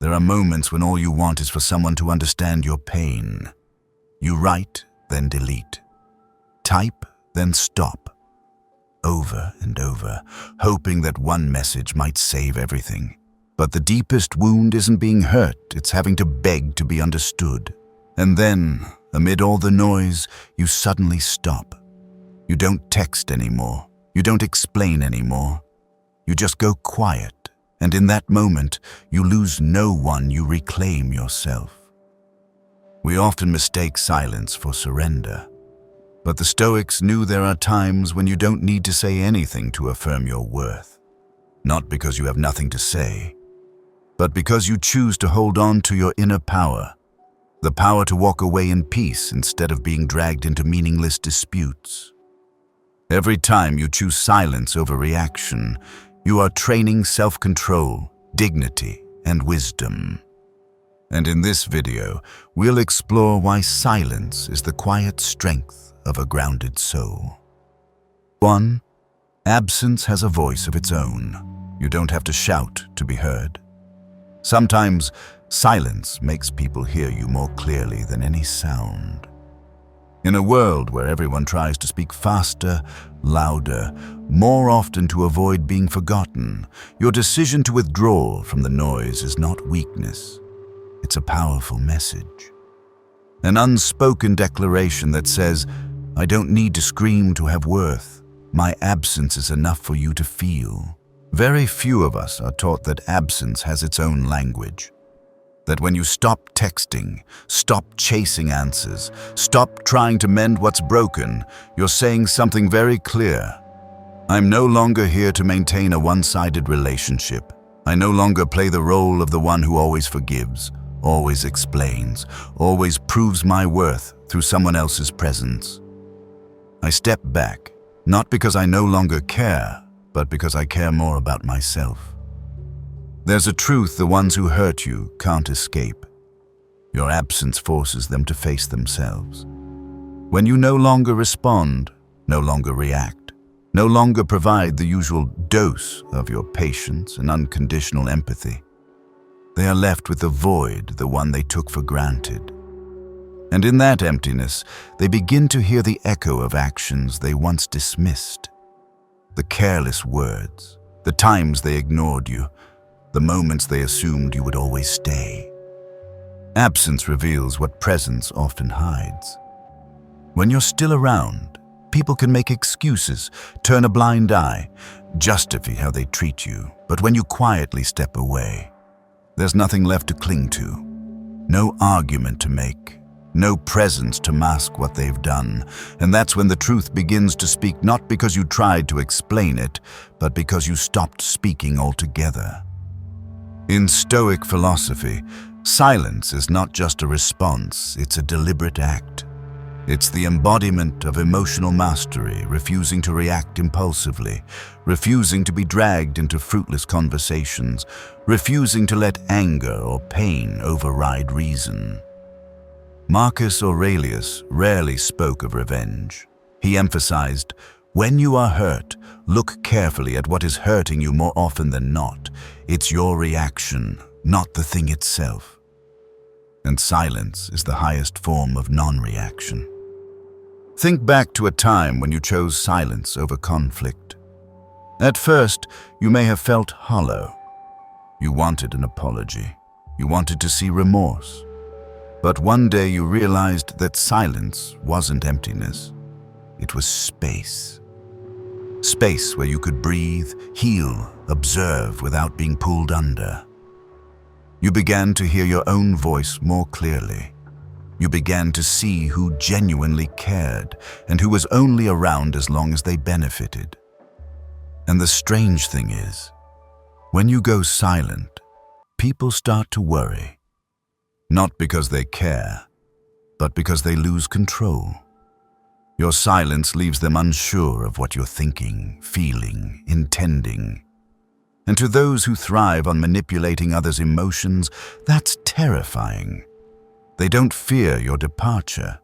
There are moments when all you want is for someone to understand your pain. You write, then delete. Type, then stop. Over and over, hoping that one message might save everything. But the deepest wound isn't being hurt, it's having to beg to be understood. And then, amid all the noise, you suddenly stop. You don't text anymore. You don't explain anymore. You just go quiet. And in that moment, you lose no one, you reclaim yourself. We often mistake silence for surrender. But the Stoics knew there are times when you don't need to say anything to affirm your worth. Not because you have nothing to say, but because you choose to hold on to your inner power. The power to walk away in peace instead of being dragged into meaningless disputes. Every time you choose silence over reaction, you are training self-control, dignity, and wisdom. And in this video, we'll explore why silence is the quiet strength of a grounded soul. 1. Absence has a voice of its own. You don't have to shout to be heard. Sometimes, silence makes people hear you more clearly than any sound. In a world where everyone tries to speak faster, louder, more often to avoid being forgotten, your decision to withdraw from the noise is not weakness. It's a powerful message. An unspoken declaration that says, I don't need to scream to have worth. My absence is enough for you to feel. Very few of us are taught that absence has its own language. That when you stop texting, stop chasing answers, stop trying to mend what's broken, you're saying something very clear. I'm no longer here to maintain a one-sided relationship. I no longer play the role of the one who always forgives, always explains, always proves my worth through someone else's presence. I step back, not because I no longer care, but because I care more about myself. There's a truth the ones who hurt you can't escape. Your absence forces them to face themselves. When you no longer respond, no longer react, no longer provide the usual dose of your patience and unconditional empathy, they are left with the void, the one they took for granted. And in that emptiness, they begin to hear the echo of actions they once dismissed. The careless words, the times they ignored you, the moments they assumed you would always stay. Absence reveals what presence often hides. When you're still around, people can make excuses, turn a blind eye, justify how they treat you. But when you quietly step away, there's nothing left to cling to. No argument to make, no presence to mask what they've done. And that's when the truth begins to speak, not because you tried to explain it, but because you stopped speaking altogether. In Stoic philosophy, silence is not just a response, it's a deliberate act. It's the embodiment of emotional mastery, refusing to react impulsively, refusing to be dragged into fruitless conversations, refusing to let anger or pain override reason. Marcus Aurelius rarely spoke of revenge. He emphasized, when you are hurt, look carefully at what is hurting you more often than not. It's your reaction, not the thing itself. And silence is the highest form of non-reaction. Think back to a time when you chose silence over conflict. At first, you may have felt hollow. You wanted an apology. You wanted to see remorse. But one day you realized that silence wasn't emptiness. It was space. Space where you could breathe, heal, observe without being pulled under. You began to hear your own voice more clearly. You began to see who genuinely cared and who was only around as long as they benefited. And the strange thing is, when you go silent, people start to worry. Not because they care, but because they lose control. Your silence leaves them unsure of what you're thinking, feeling, intending. And to those who thrive on manipulating others' emotions, that's terrifying. They don't fear your departure.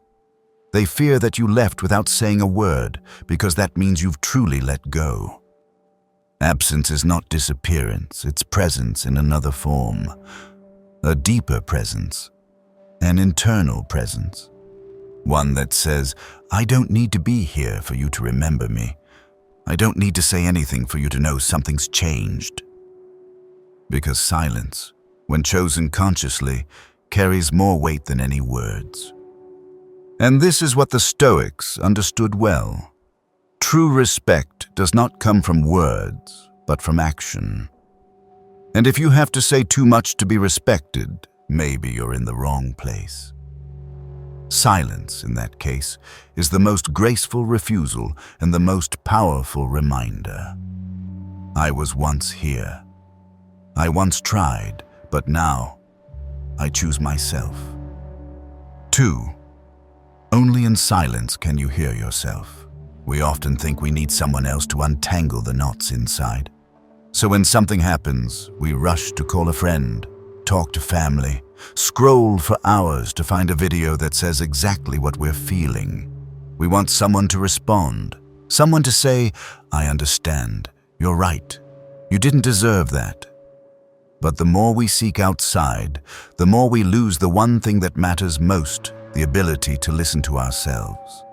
They fear that you left without saying a word, because that means you've truly let go. Absence is not disappearance, it's presence in another form. a deeper presence, an internal presence. One that says, I don't need to be here for you to remember me. I don't need to say anything for you to know something's changed. Because silence, when chosen consciously, carries more weight than any words. And this is what the Stoics understood well. True respect does not come from words, but from action. And if you have to say too much to be respected, maybe you're in the wrong place. Silence, in that case, is the most graceful refusal and the most powerful reminder. I was once here. I once tried, but now I choose myself. 2. Only in silence can you hear yourself. We often think we need someone else to untangle the knots inside. So when something happens, we rush to call a friend, talk to family, scroll for hours to find a video that says exactly what we're feeling. We want someone to respond, someone to say, I understand, you're right, you didn't deserve that. But the more we seek outside, the more we lose the one thing that matters most, the ability to listen to ourselves.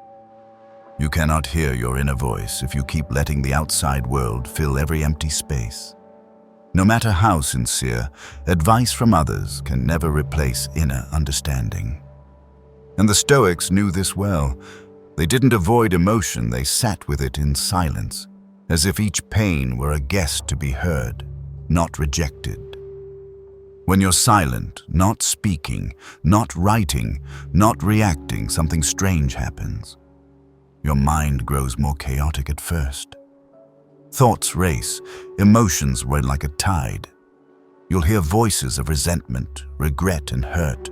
You cannot hear your inner voice if you keep letting the outside world fill every empty space. No matter how sincere, advice from others can never replace inner understanding. And the Stoics knew this well. They didn't avoid emotion, they sat with it in silence, as if each pain were a guest to be heard, not rejected. When you're silent, not speaking, not writing, not reacting, something strange happens. Your mind grows more chaotic at first. Thoughts race, emotions run like a tide. You'll hear voices of resentment, regret, and hurt.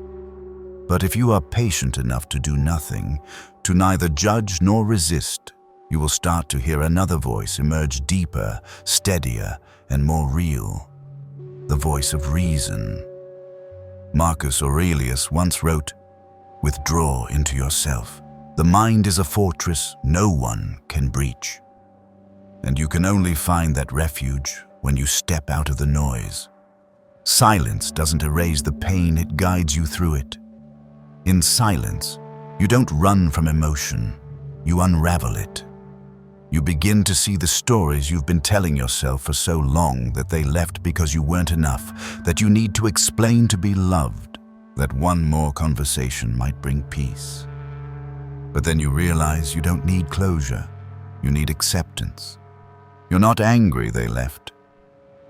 But if you are patient enough to do nothing, to neither judge nor resist, you will start to hear another voice emerge deeper, steadier, and more real. The voice of reason. Marcus Aurelius once wrote, "Withdraw into yourself. The mind is a fortress no one can breach." And you can only find that refuge when you step out of the noise. Silence doesn't erase the pain, it guides you through it. In silence, you don't run from emotion, you unravel it. You begin to see the stories you've been telling yourself for so long that they left because you weren't enough, that you need to explain to be loved, that one more conversation might bring peace. But then you realize you don't need closure, you need acceptance. You're not angry they left.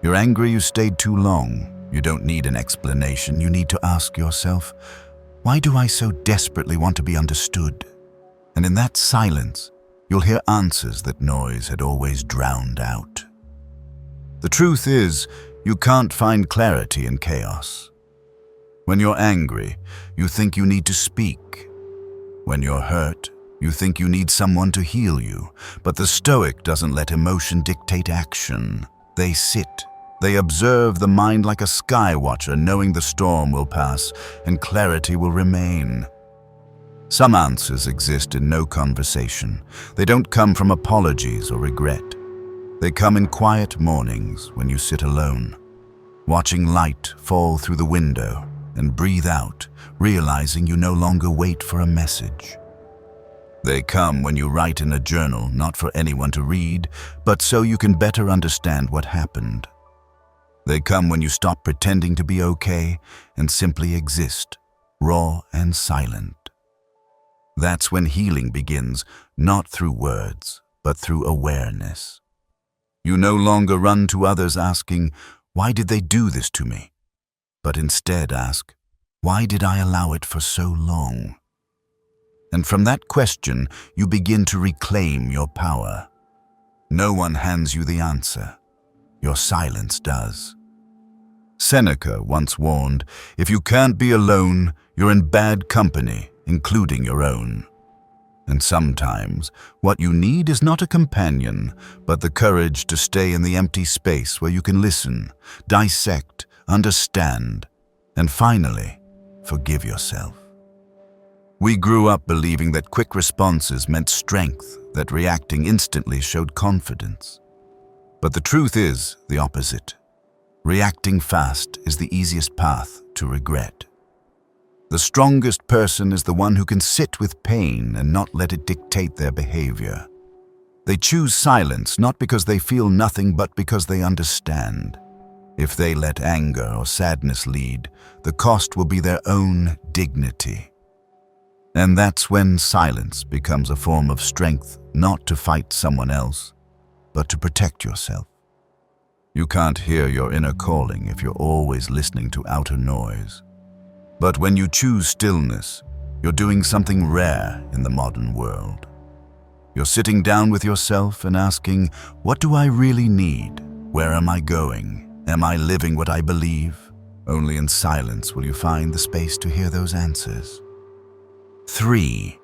You're angry you stayed too long. You don't need an explanation. You need to ask yourself, why do I so desperately want to be understood? And in that silence, you'll hear answers that noise had always drowned out. The truth is, you can't find clarity in chaos. When you're angry, you think you need to speak. When you're hurt, you think you need someone to heal you, but the Stoic doesn't let emotion dictate action. They sit, they observe the mind like a sky watcher, knowing the storm will pass and clarity will remain. Some answers exist in no conversation. They don't come from apologies or regret. They come in quiet mornings when you sit alone, watching light fall through the window and breathe out, realizing you no longer wait for a message. They come when you write in a journal, not for anyone to read, but so you can better understand what happened. They come when you stop pretending to be okay and simply exist, raw and silent. That's when healing begins, not through words, but through awareness. You no longer run to others asking, why did they do this to me? But instead ask, why did I allow it for so long? And from that question, you begin to reclaim your power. No one hands you the answer. Your silence does. Seneca once warned, if you can't be alone, you're in bad company, including your own. And sometimes, what you need is not a companion, but the courage to stay in the empty space where you can listen, dissect, understand, and finally, forgive yourself. We grew up believing that quick responses meant strength, that reacting instantly showed confidence. But the truth is the opposite. Reacting fast is the easiest path to regret. The strongest person is the one who can sit with pain and not let it dictate their behavior. They choose silence not because they feel nothing but because they understand. If they let anger or sadness lead, the cost will be their own dignity. And that's when silence becomes a form of strength, not to fight someone else, but to protect yourself. You can't hear your inner calling if you're always listening to outer noise. But when you choose stillness, you're doing something rare in the modern world. You're sitting down with yourself and asking, what do I really need? Where am I going? Am I living what I believe? Only in silence will you find the space to hear those answers. 3.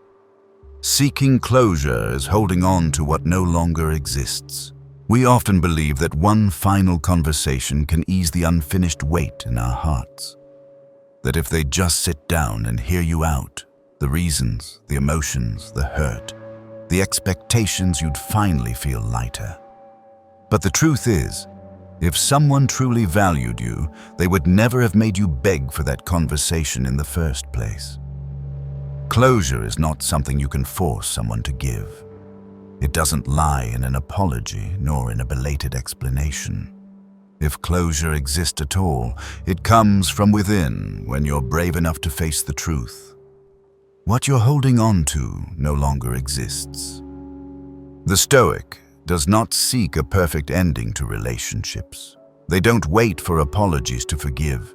Seeking closure is holding on to what no longer exists. We often believe that one final conversation can ease the unfinished weight in our hearts. That if they just sit down and hear you out, the reasons, the emotions, the hurt, the expectations, you'd finally feel lighter. But the truth is, if someone truly valued you, they would never have made you beg for that conversation in the first place. Closure is not something you can force someone to give. It doesn't lie in an apology nor in a belated explanation. If closure exists at all, it comes from within when you're brave enough to face the truth. What you're holding on to no longer exists. The Stoic does not seek a perfect ending to relationships. They don't wait for apologies to forgive,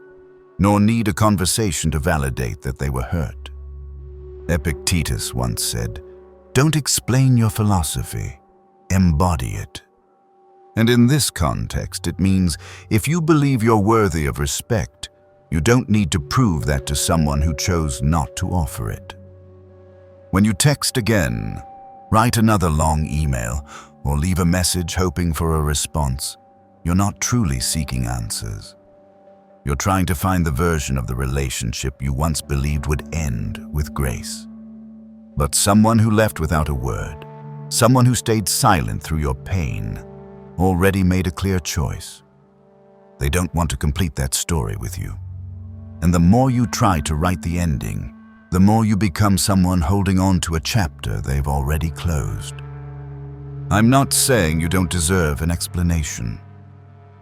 nor need a conversation to validate that they were hurt. Epictetus once said, "Don't explain your philosophy, embody it." And in this context, it means if you believe you're worthy of respect, you don't need to prove that to someone who chose not to offer it. When you text again, write another long email, or leave a message hoping for a response, you're not truly seeking answers. You're trying to find the version of the relationship you once believed would end with grace. But someone who left without a word, someone who stayed silent through your pain, already made a clear choice. They don't want to complete that story with you. And the more you try to write the ending, the more you become someone holding on to a chapter they've already closed. I'm not saying you don't deserve an explanation.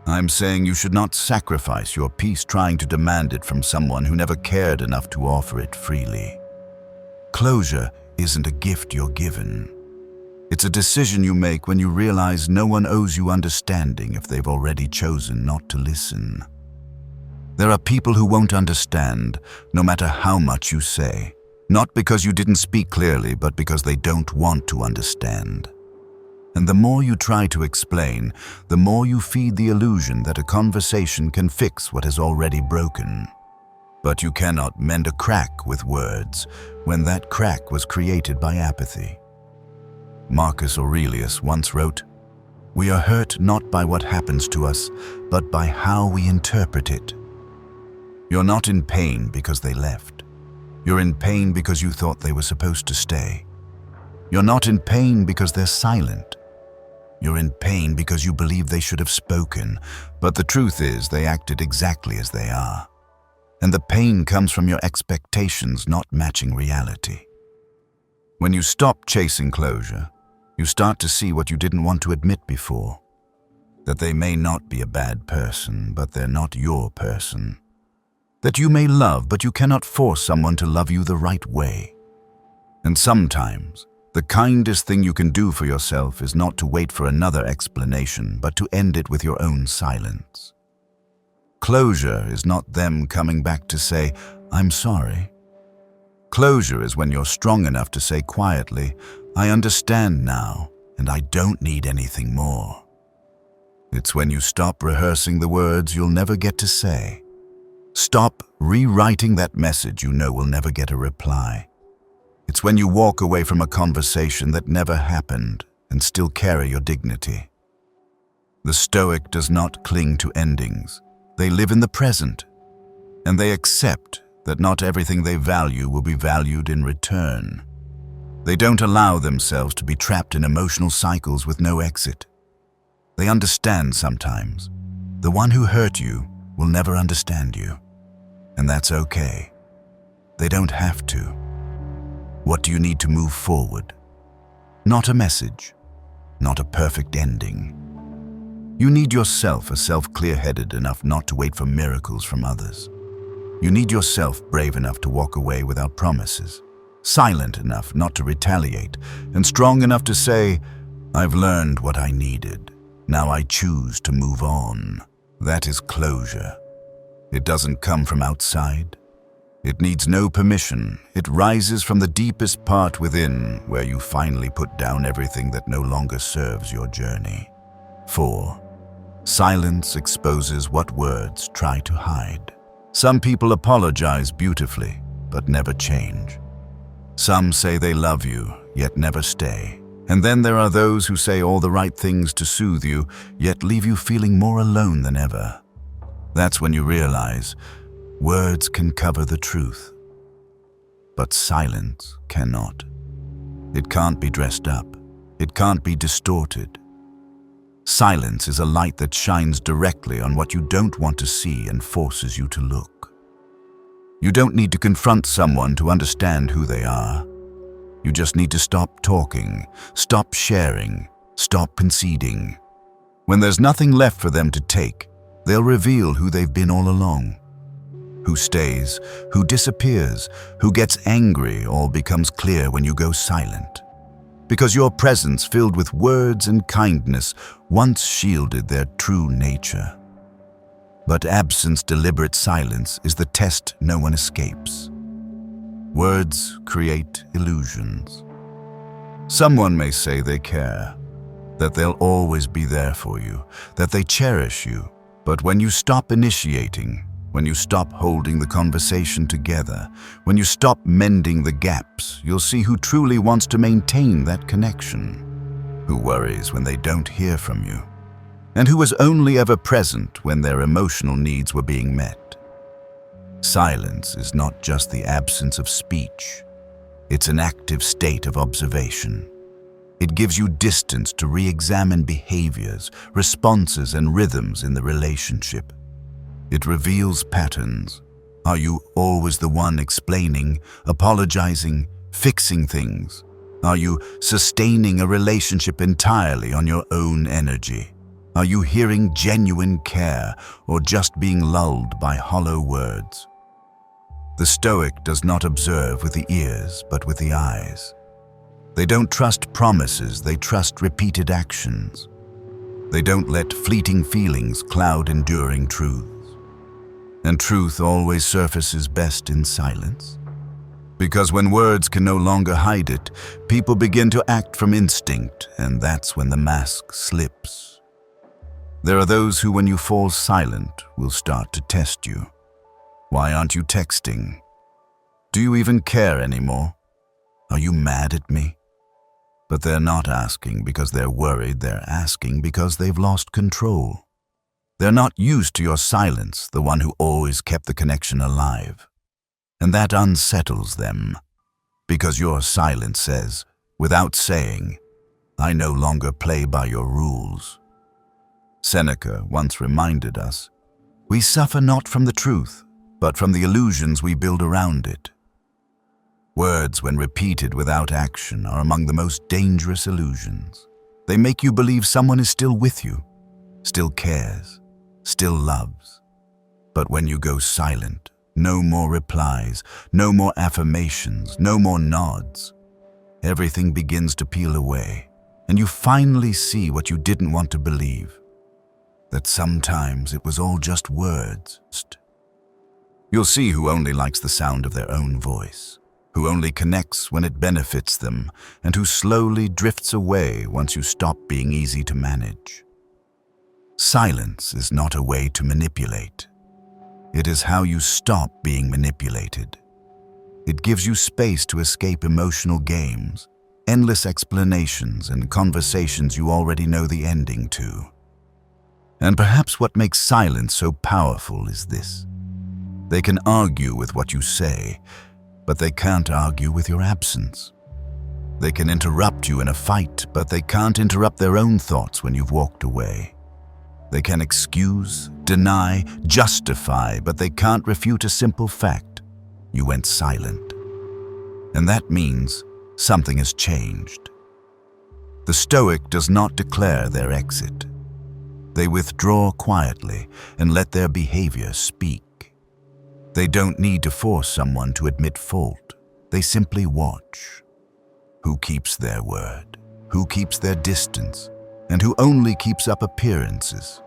I'm saying you should not sacrifice your peace trying to demand it from someone who never cared enough to offer it freely. Closure isn't a gift you're given. It's a decision you make when you realize no one owes you understanding if they've already chosen not to listen. There are people who won't understand, no matter how much you say, not because you didn't speak clearly, but because they don't want to understand. And the more you try to explain, the more you feed the illusion that a conversation can fix what has already broken. But you cannot mend a crack with words when that crack was created by apathy. Marcus Aurelius once wrote, "We are hurt not by what happens to us, but by how we interpret it." You're not in pain because they left. You're in pain because you thought they were supposed to stay. You're not in pain because they're silent. You're in pain because you believe they should have spoken, but the truth is they acted exactly as they are. And the pain comes from your expectations not matching reality. When you stop chasing closure, you start to see what you didn't want to admit before. That they may not be a bad person, but they're not your person. That you may love, but you cannot force someone to love you the right way. And sometimes, the kindest thing you can do for yourself is not to wait for another explanation, but to end it with your own silence. Closure is not them coming back to say, "I'm sorry." Closure is when you're strong enough to say quietly, "I understand now, and I don't need anything more." It's when you stop rehearsing the words you'll never get to say. Stop rewriting that message you know will never get a reply. It's when you walk away from a conversation that never happened and still carry your dignity. The Stoic does not cling to endings. They live in the present, and they accept that not everything they value will be valued in return. They don't allow themselves to be trapped in emotional cycles with no exit. They understand sometimes. The one who hurt you will never understand you. And that's okay. They don't have to. What do you need to move forward? Not a message, not a perfect ending. You need yourself, a self clear-headed enough not to wait for miracles from others. You need yourself brave enough to walk away without promises, silent enough not to retaliate, and strong enough to say, I've learned what I needed. Now I choose to move on. That is closure. It doesn't come from outside. It needs no permission. It rises from the deepest part within, where you finally put down everything that no longer serves your journey. 4. Silence exposes what words try to hide. Some people apologize beautifully, but never change. Some say they love you, yet never stay. And then there are those who say all the right things to soothe you, yet leave you feeling more alone than ever. That's when you realize words can cover the truth, but silence cannot. It can't be dressed up. It can't be distorted. Silence is a light that shines directly on what you don't want to see and forces you to look. You don't need to confront someone to understand who they are. You just need to stop talking, stop sharing, stop conceding. When there's nothing left for them to take, they'll reveal who they've been all along. Who stays, who disappears, who gets angry, all becomes clear when you go silent. Because your presence filled with words and kindness once shielded their true nature. But absence, deliberate silence, is the test no one escapes. Words create illusions. Someone may say they care, that they'll always be there for you, that they cherish you. But when you stop initiating, when you stop holding the conversation together, when you stop mending the gaps, you'll see who truly wants to maintain that connection, who worries when they don't hear from you, and who was only ever present when their emotional needs were being met. Silence is not just the absence of speech. It's an active state of observation. It gives you distance to re-examine behaviors, responses, and rhythms in the relationship. It reveals patterns. Are you always the one explaining, apologizing, fixing things? Are you sustaining a relationship entirely on your own energy? Are you hearing genuine care or just being lulled by hollow words? The Stoic does not observe with the ears, but with the eyes. They don't trust promises, they trust repeated actions. They don't let fleeting feelings cloud enduring truths. And truth always surfaces best in silence. Because when words can no longer hide it, people begin to act from instinct, and that's when the mask slips. There are those who, when you fall silent, will start to test you. Why aren't you texting? Do you even care anymore? Are you mad at me? But they're not asking because they're worried, they're asking because they've lost control. They're not used to your silence, the one who always kept the connection alive. And that unsettles them, because your silence says, without saying, I no longer play by your rules. Seneca once reminded us, we suffer not from the truth, but from the illusions we build around it. Words, when repeated without action, are among the most dangerous illusions. They make you believe someone is still with you, still cares, still loves. But when you go silent, no more replies, no more affirmations, no more nods. Everything begins to peel away, and you finally see what you didn't want to believe, that sometimes it was all just words. You'll see who only likes the sound of their own voice, who only connects when it benefits them, and who slowly drifts away once you stop being easy to manage. Silence is not a way to manipulate. It is how you stop being manipulated. It gives you space to escape emotional games, endless explanations, and conversations you already know the ending to. And perhaps what makes silence so powerful is this. They can argue with what you say, but they can't argue with your absence. They can interrupt you in a fight, but they can't interrupt their own thoughts when you've walked away. They can excuse, deny, justify, but they can't refute a simple fact. You went silent. And that means something has changed. The Stoic does not declare their exit. They withdraw quietly and let their behavior speak. They don't need to force someone to admit fault. They simply watch. Who keeps their word? Who keeps their distance? And who only keeps up appearances?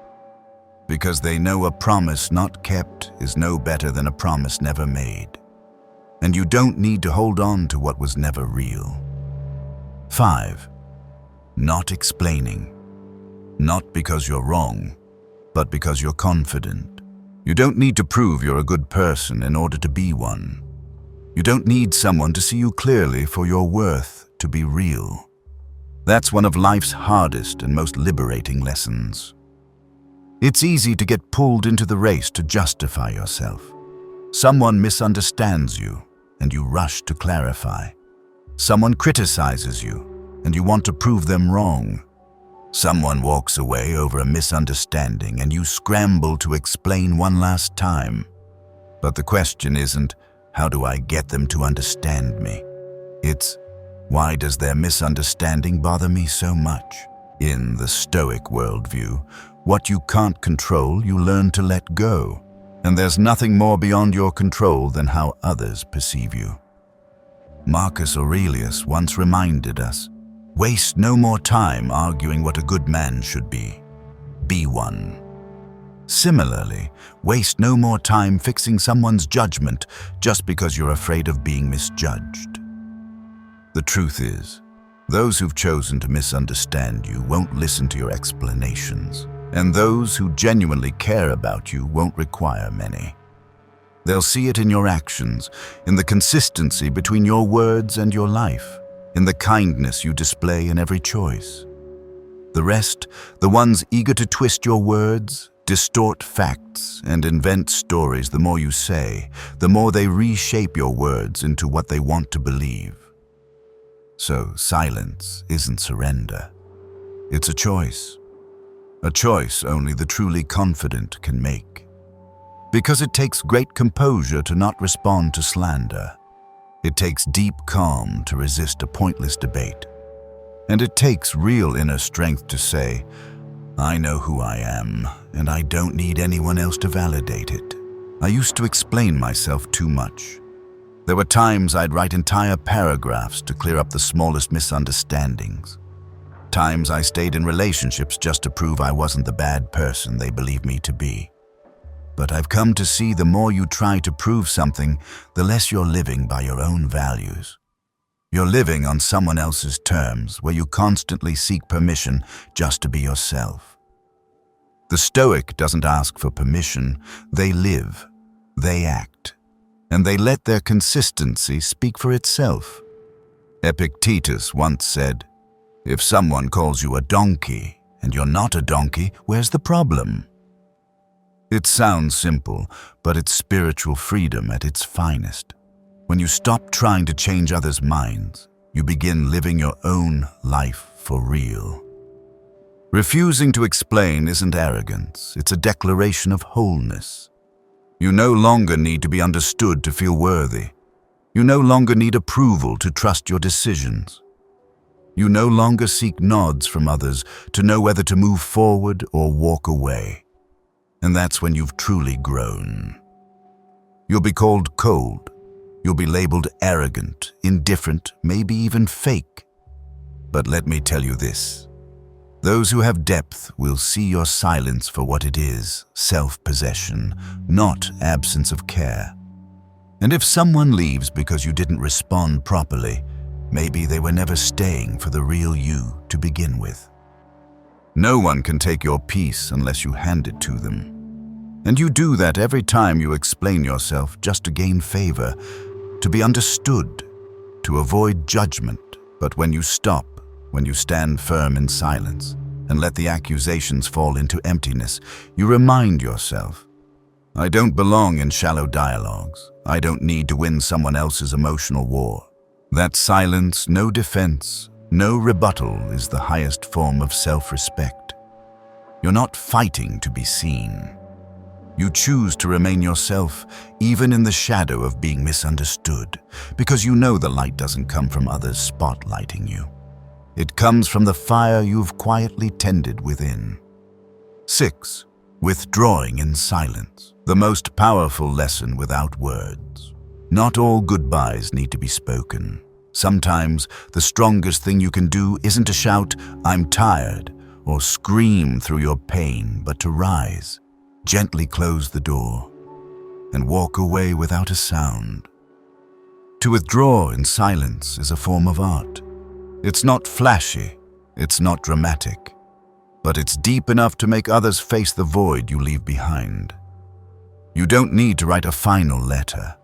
Because they know a promise not kept is no better than a promise never made. And you don't need to hold on to what was never real. 5. Not explaining. Not because you're wrong, but because you're confident. You don't need to prove you're a good person in order to be one. You don't need someone to see you clearly for your worth to be real. That's one of life's hardest and most liberating lessons. It's easy to get pulled into the race to justify yourself. Someone misunderstands you, and you rush to clarify. Someone criticizes you, and you want to prove them wrong. Someone walks away over a misunderstanding, and you scramble to explain one last time. But the question isn't, how do I get them to understand me? It's, why does their misunderstanding bother me so much? In the Stoic worldview, what you can't control, you learn to let go. And there's nothing more beyond your control than how others perceive you. Marcus Aurelius once reminded us, waste no more time arguing what a good man should be. Be one. Similarly, waste no more time fixing someone's judgment just because you're afraid of being misjudged. The truth is, those who've chosen to misunderstand you won't listen to your explanations, and those who genuinely care about you won't require many. They'll see it in your actions, in the consistency between your words and your life, in the kindness you display in every choice. The rest, the ones eager to twist your words, distort facts, and invent stories, the more you say, the more they reshape your words into what they want to believe. So silence isn't surrender. It's a choice. A choice only the truly confident can make. Because it takes great composure to not respond to slander. It takes deep calm to resist a pointless debate. And it takes real inner strength to say, I know who I am, and I don't need anyone else to validate it. I used to explain myself too much. There were times I'd write entire paragraphs to clear up the smallest misunderstandings. Times I stayed in relationships just to prove I wasn't the bad person they believed me to be. But I've come to see the more you try to prove something, the less you're living by your own values. You're living on someone else's terms, where you constantly seek permission just to be yourself. The Stoic doesn't ask for permission, they live, they act, and they let their consistency speak for itself. Epictetus once said, if someone calls you a donkey and you're not a donkey, where's the problem? It sounds simple, but it's spiritual freedom at its finest. When you stop trying to change others' minds, you begin living your own life for real. Refusing to explain isn't arrogance, it's a declaration of wholeness. You no longer need to be understood to feel worthy. You no longer need approval to trust your decisions. You no longer seek nods from others to know whether to move forward or walk away. And that's when you've truly grown. You'll be called cold. You'll be labeled arrogant, indifferent, maybe even fake. But let me tell you this. Those who have depth will see your silence for what it is, self-possession, not absence of care. And if someone leaves because you didn't respond properly, maybe they were never staying for the real you to begin with. No one can take your peace unless you hand it to them. And you do that every time you explain yourself just to gain favor, to be understood, to avoid judgment. But when you stop, when you stand firm in silence and let the accusations fall into emptiness, you remind yourself, I don't belong in shallow dialogues. I don't need to win someone else's emotional war. That silence, no defense, no rebuttal is the highest form of self-respect. You're not fighting to be seen. You choose to remain yourself, even in the shadow of being misunderstood, because you know the light doesn't come from others spotlighting you. It comes from the fire you've quietly tended within. 6. Withdrawing in silence. The most powerful lesson without words. Not all goodbyes need to be spoken. Sometimes the strongest thing you can do isn't to shout, "I'm tired," or scream through your pain, but to rise, gently close the door, and walk away without a sound. To withdraw in silence is a form of art. It's not flashy, it's not dramatic, but it's deep enough to make others face the void you leave behind. You don't need to write a final letter.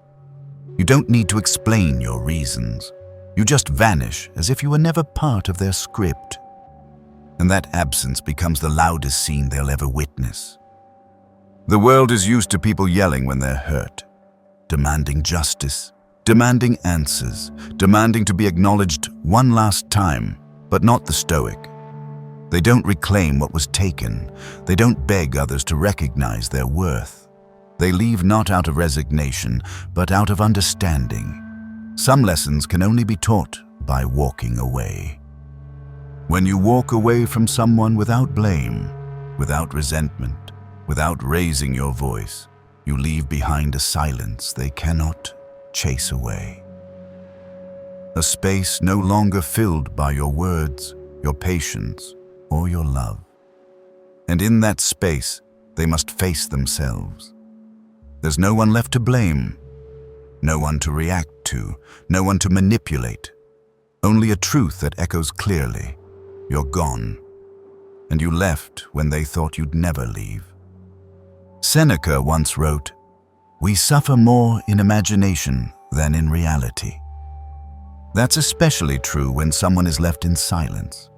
You don't need to explain your reasons. You just vanish as if you were never part of their script. And that absence becomes the loudest scene they'll ever witness. The world is used to people yelling when they're hurt, demanding justice, demanding answers, demanding to be acknowledged one last time, but not the Stoic. They don't reclaim what was taken. They don't beg others to recognize their worth. They leave not out of resignation, but out of understanding. Some lessons can only be taught by walking away. When you walk away from someone without blame, without resentment, without raising your voice, you leave behind a silence they cannot chase away. A space no longer filled by your words, your patience, or your love. And in that space, they must face themselves. There's no one left to blame, no one to react to, no one to manipulate. Only a truth that echoes clearly. You're gone, and you left when they thought you'd never leave. Seneca once wrote, "We suffer more in imagination than in reality." That's especially true when someone is left in silence,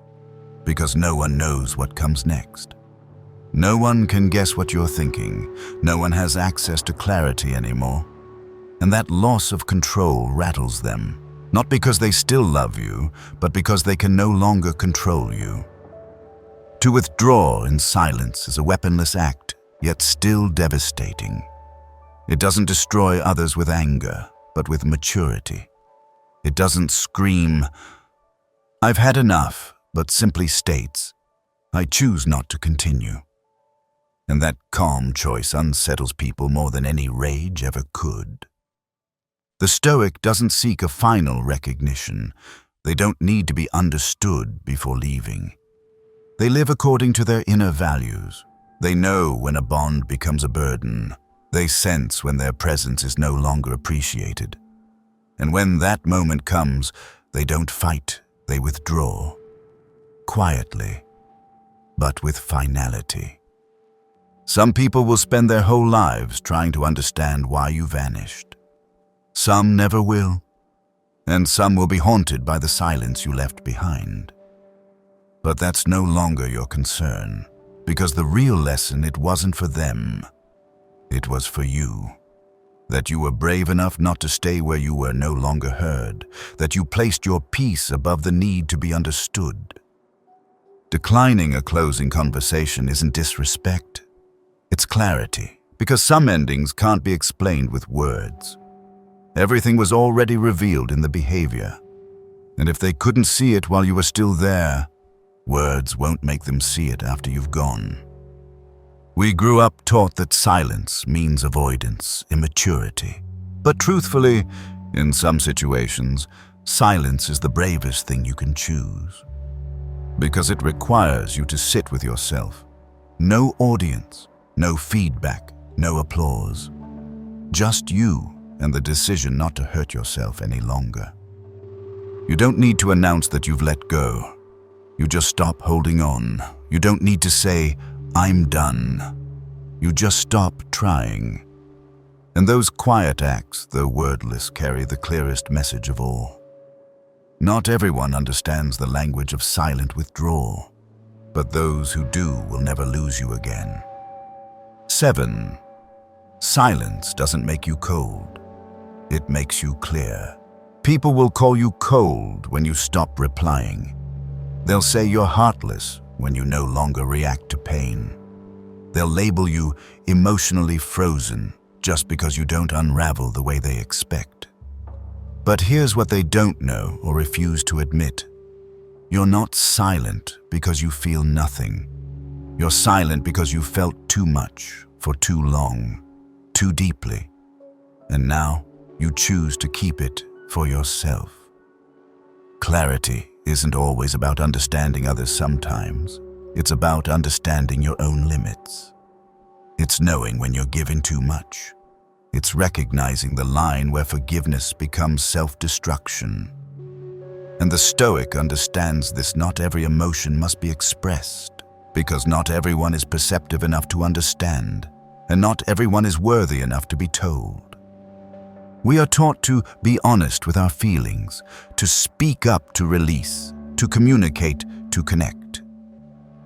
because no one knows what comes next. No one can guess what you're thinking. No one has access to clarity anymore. And that loss of control rattles them, not because they still love you, but because they can no longer control you. To withdraw in silence is a weaponless act, yet still devastating. It doesn't destroy others with anger, but with maturity. It doesn't scream, "I've had enough," but simply states, "I choose not to continue." And that calm choice unsettles people more than any rage ever could. The Stoic doesn't seek a final recognition. They don't need to be understood before leaving. They live according to their inner values. They know when a bond becomes a burden. They sense when their presence is no longer appreciated. And when that moment comes, they don't fight, they withdraw. Quietly, but with finality. Some people will spend their whole lives trying to understand why you vanished. Some never will, and some will be haunted by the silence you left behind. But that's no longer your concern, because the real lesson, it wasn't for them. It was for you. That you were brave enough not to stay where you were no longer heard. That you placed your peace above the need to be understood. Declining a closing conversation isn't disrespect. It's clarity, because some endings can't be explained with words. Everything was already revealed in the behavior. And if they couldn't see it while you were still there, words won't make them see it after you've gone. We grew up taught that silence means avoidance, immaturity. But truthfully, in some situations, silence is the bravest thing you can choose. Because it requires you to sit with yourself. No audience, no feedback, no applause. Just you and the decision not to hurt yourself any longer. You don't need to announce that you've let go. You just stop holding on. You don't need to say, "I'm done." You just stop trying. And those quiet acts, though wordless, carry the clearest message of all. Not everyone understands the language of silent withdrawal, but those who do will never lose you again. 7. Silence doesn't make you cold. It makes you clear. People will call you cold when you stop replying. They'll say you're heartless when you no longer react to pain. They'll label you emotionally frozen just because you don't unravel the way they expect. But here's what they don't know or refuse to admit. You're not silent because you feel nothing. You're silent because you felt too much for too long, too deeply. And now you choose to keep it for yourself. Clarity isn't always about understanding others sometimes. It's about understanding your own limits. It's knowing when you're giving too much. It's recognizing the line where forgiveness becomes self-destruction. And the Stoic understands this. Not every emotion must be expressed, because not everyone is perceptive enough to understand, and not everyone is worthy enough to be told. We are taught to be honest with our feelings, to speak up to release, to communicate to connect.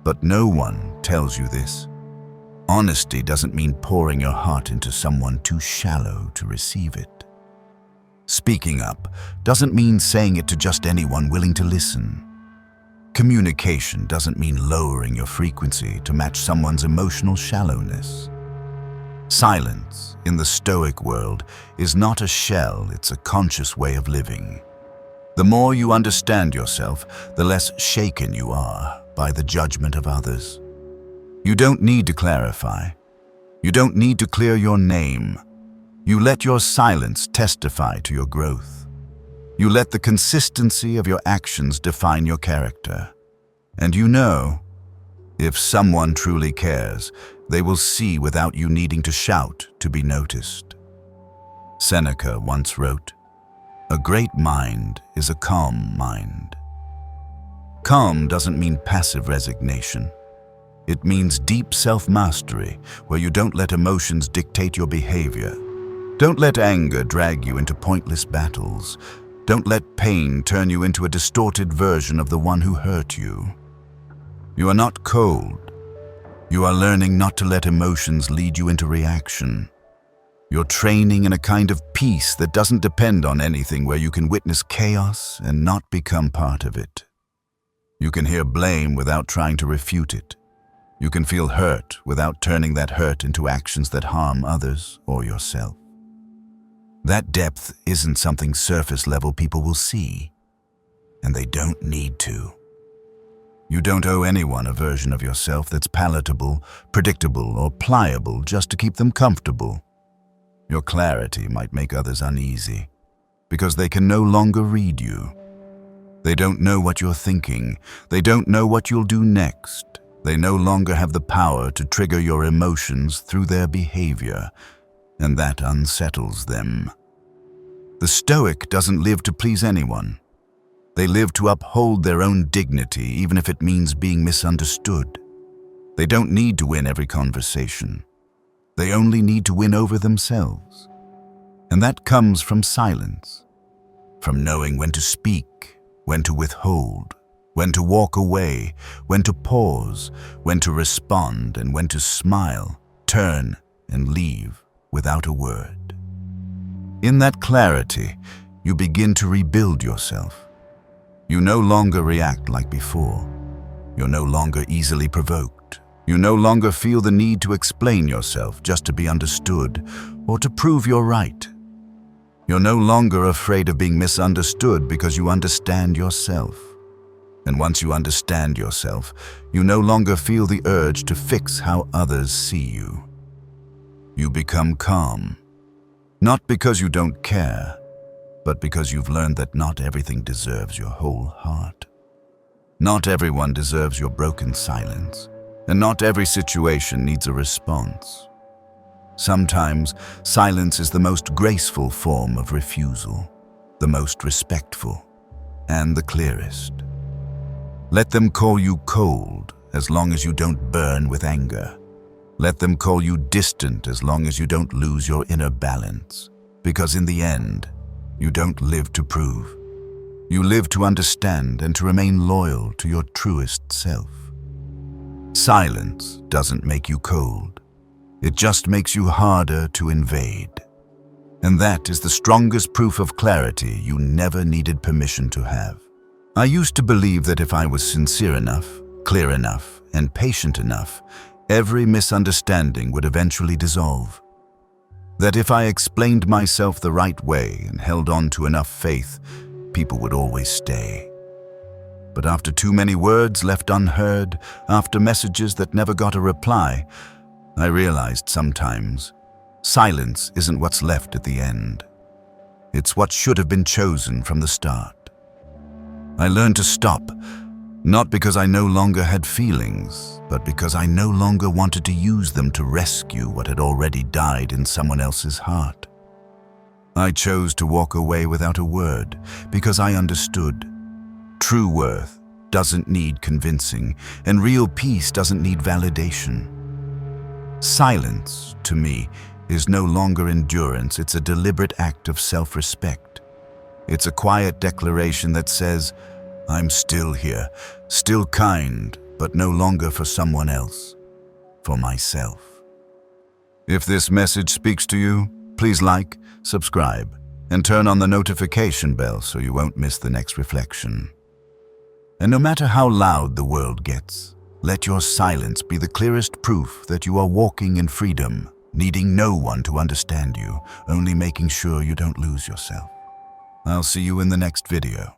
But no one tells you this. Honesty doesn't mean pouring your heart into someone too shallow to receive it. Speaking up doesn't mean saying it to just anyone willing to listen. Communication doesn't mean lowering your frequency to match someone's emotional shallowness. Silence in the Stoic world is not a shell, it's a conscious way of living. The more you understand yourself, the less shaken you are by the judgment of others. You don't need to clarify. You don't need to clear your name. You let your silence testify to your growth. You let the consistency of your actions define your character. And you know, if someone truly cares, they will see without you needing to shout to be noticed. Seneca once wrote, "A great mind is a calm mind." Calm doesn't mean passive resignation. It means deep self-mastery, where you don't let emotions dictate your behavior. Don't let anger drag you into pointless battles. Don't let pain turn you into a distorted version of the one who hurt you. You are not cold. You are learning not to let emotions lead you into reaction. You're training in a kind of peace that doesn't depend on anything, where you can witness chaos and not become part of it. You can hear blame without trying to refute it. You can feel hurt without turning that hurt into actions that harm others or yourself. That depth isn't something surface-level people will see, and they don't need to. You don't owe anyone a version of yourself that's palatable, predictable, or pliable just to keep them comfortable. Your clarity might make others uneasy, because they can no longer read you. They don't know what you're thinking. They don't know what you'll do next. They no longer have the power to trigger your emotions through their behavior, and that unsettles them. The Stoic doesn't live to please anyone. They live to uphold their own dignity, even if it means being misunderstood. They don't need to win every conversation. They only need to win over themselves. And that comes from silence, from knowing when to speak, when to withhold, when to walk away, when to pause, when to respond, and when to smile, turn, and leave without a word. In that clarity, you begin to rebuild yourself. You no longer react like before. You're no longer easily provoked. You no longer feel the need to explain yourself just to be understood or to prove you're right. You're no longer afraid of being misunderstood because you understand yourself. And once you understand yourself, you no longer feel the urge to fix how others see you. You become calm, not because you don't care, but because you've learned that not everything deserves your whole heart. Not everyone deserves your broken silence, and not every situation needs a response. Sometimes silence is the most graceful form of refusal, the most respectful, and the clearest. Let them call you cold as long as you don't burn with anger. Let them call you distant as long as you don't lose your inner balance. Because in the end, you don't live to prove. You live to understand and to remain loyal to your truest self. Silence doesn't make you cold. It just makes you harder to invade. And that is the strongest proof of clarity you never needed permission to have. I used to believe that if I was sincere enough, clear enough and patient enough, every misunderstanding would eventually dissolve. That if I explained myself the right way and held on to enough faith, people would always stay. But after too many words left unheard, after messages that never got a reply, I realized sometimes silence isn't what's left at the end. It's what should have been chosen from the start. I learned to stop, not because I no longer had feelings, but because I no longer wanted to use them to rescue what had already died in someone else's heart. I chose to walk away without a word because I understood. True worth doesn't need convincing, and real peace doesn't need validation. Silence, to me, is no longer endurance. It's a deliberate act of self-respect. It's a quiet declaration that says, I'm still here, still kind, but no longer for someone else, for myself. If this message speaks to you, please like, subscribe, and turn on the notification bell so you won't miss the next reflection. And no matter how loud the world gets, let your silence be the clearest proof that you are walking in freedom, needing no one to understand you, only making sure you don't lose yourself. I'll see you in the next video.